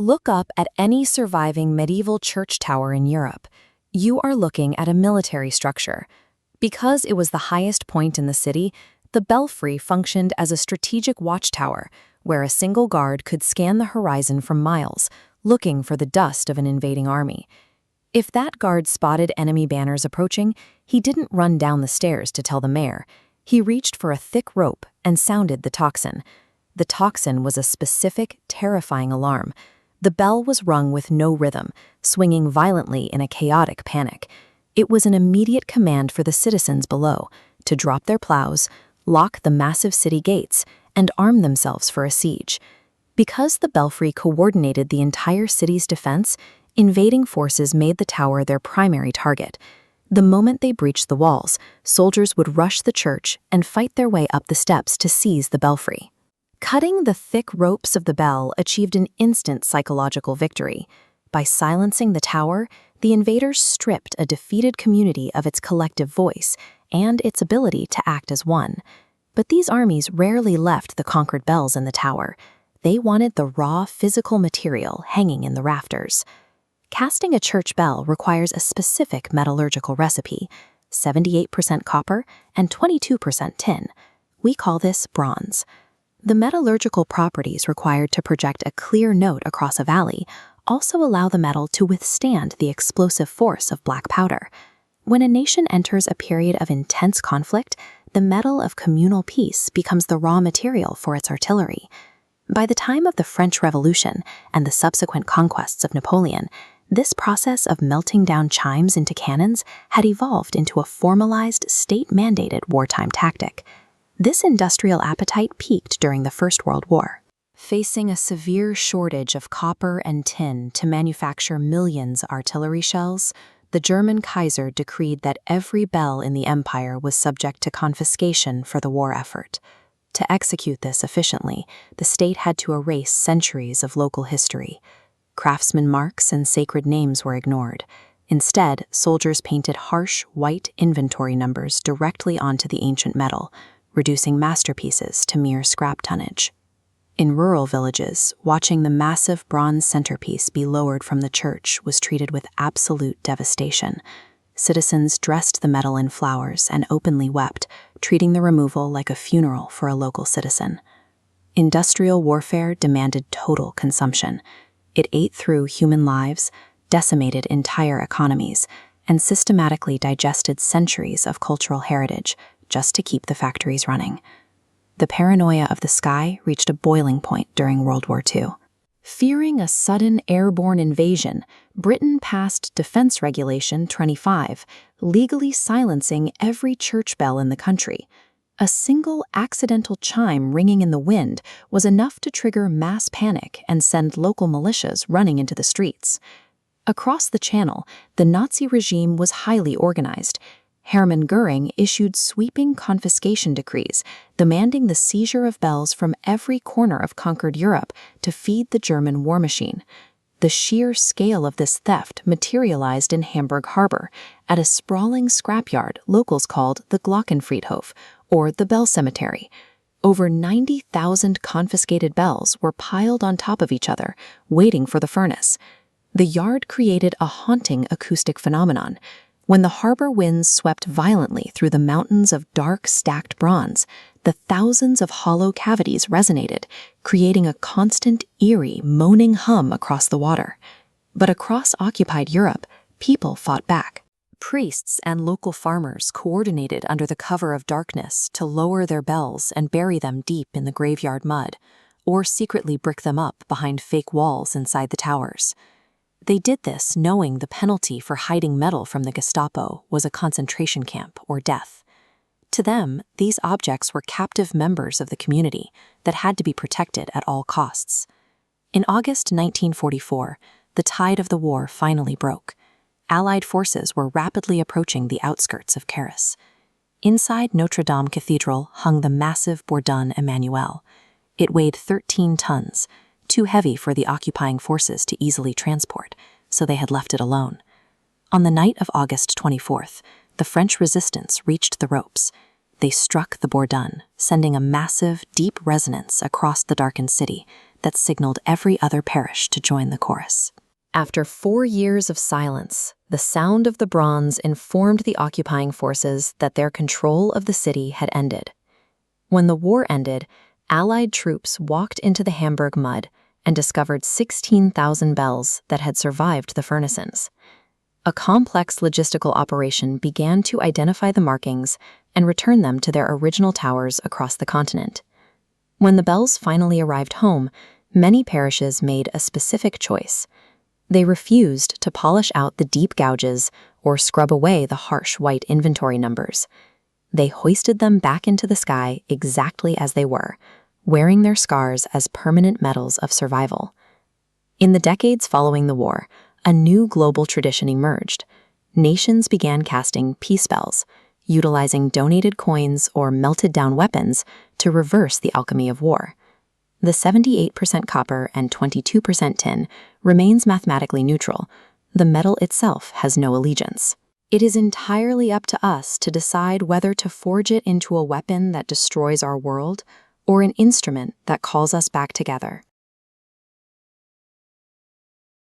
Look up at any surviving medieval church tower in Europe. You are looking at a military structure. Because it was the highest point in the city, the belfry functioned as a strategic watchtower, where a single guard could scan the horizon for miles, looking for the dust of an invading army. If that guard spotted enemy banners approaching, he didn't run down the stairs to tell the mayor. He reached for a thick rope and sounded the tocsin. The tocsin was a specific, terrifying alarm. The bell was rung with no rhythm, swinging violently in a chaotic panic. It was an immediate command for the citizens below to drop their plows, lock the massive city gates, and arm themselves for a siege. Because the belfry coordinated the entire city's defense, invading forces made the tower their primary target. The moment they breached the walls, soldiers would rush the church and fight their way up the steps to seize the belfry. Cutting the thick ropes of the bell achieved an instant psychological victory. By silencing the tower, the invaders stripped a defeated community of its collective voice and its ability to act as one. But these armies rarely left the conquered bells in the tower. They wanted the raw physical material hanging in the rafters. Casting a church bell requires a specific metallurgical recipe, 78% copper and 22% tin. We call this bronze. The metallurgical properties required to project a clear note across a valley also allow the metal to withstand the explosive force of black powder. When a nation enters a period of intense conflict, the metal of communal peace becomes the raw material for its artillery. By the time of the French Revolution and the subsequent conquests of Napoleon, this process of melting down chimes into cannons had evolved into a formalized, state-mandated wartime tactic. This industrial appetite peaked during the First World War. Facing a severe shortage of copper and tin to manufacture millions of artillery shells, the German kaiser decreed that every bell in the empire was subject to confiscation for the war effort. To execute this efficiently, the state had to erase centuries of local history. Craftsman marks and sacred names were ignored. Instead, soldiers painted harsh, white inventory numbers directly onto the ancient metal, reducing masterpieces to mere scrap tonnage. In rural villages, watching the massive bronze centerpiece be lowered from the church was treated with absolute devastation. Citizens dressed the metal in flowers and openly wept, treating the removal like a funeral for a local citizen. Industrial warfare demanded total consumption. It ate through human lives, decimated entire economies, and systematically digested centuries of cultural heritage just to keep the factories running. The paranoia of the sky reached a boiling point during World War II. Fearing a sudden airborne invasion, Britain passed Defense Regulation 25, legally silencing every church bell in the country. A single accidental chime ringing in the wind was enough to trigger mass panic and send local militias running into the streets. Across the Channel, the Nazi regime was highly organized. Hermann Göring issued sweeping confiscation decrees, demanding the seizure of bells from every corner of conquered Europe to feed the German war machine. The sheer scale of this theft materialized in Hamburg Harbor, at a sprawling scrapyard locals called the Glockenfriedhof, or the Bell Cemetery. Over 90,000 confiscated bells were piled on top of each other, waiting for the furnace. The yard created a haunting acoustic phenomenon. When the harbor winds swept violently through the mountains of dark, stacked bronze, the thousands of hollow cavities resonated, creating a constant, eerie, moaning hum across the water. But across occupied Europe, people fought back. Priests and local farmers coordinated under the cover of darkness to lower their bells and bury them deep in the graveyard mud, or secretly brick them up behind fake walls inside the towers. They did this knowing the penalty for hiding metal from the Gestapo was a concentration camp or death. To them, these objects were captive members of the community that had to be protected at all costs. In August 1944, the tide of the war finally broke. Allied forces were rapidly approaching the outskirts of Paris. Inside Notre Dame Cathedral hung the massive Bourdon Emmanuel. It weighed 13 tons, too heavy for the occupying forces to easily transport, so they had left it alone. On the night of August 24th, the French resistance reached the ropes. They struck the Bourdon, sending a massive, deep resonance across the darkened city, that signaled every other parish to join the chorus. After 4 years of silence, the sound of the bronze informed the occupying forces that their control of the city had ended. When the war ended, Allied troops walked into the Hamburg mud and discovered 16,000 bells that had survived the furnaces. A complex logistical operation began to identify the markings and return them to their original towers across the continent. When the bells finally arrived home, many parishes made a specific choice. They refused to polish out the deep gouges or scrub away the harsh white inventory numbers. They hoisted them back into the sky exactly as they were, wearing their scars as permanent medals of survival. In the decades following the war, a new global tradition emerged. Nations began casting peace bells, utilizing donated coins or melted-down weapons to reverse the alchemy of war. The 78% copper and 22% tin remains mathematically neutral. The metal itself has no allegiance. It is entirely up to us to decide whether to forge it into a weapon that destroys our world or an instrument that calls us back together.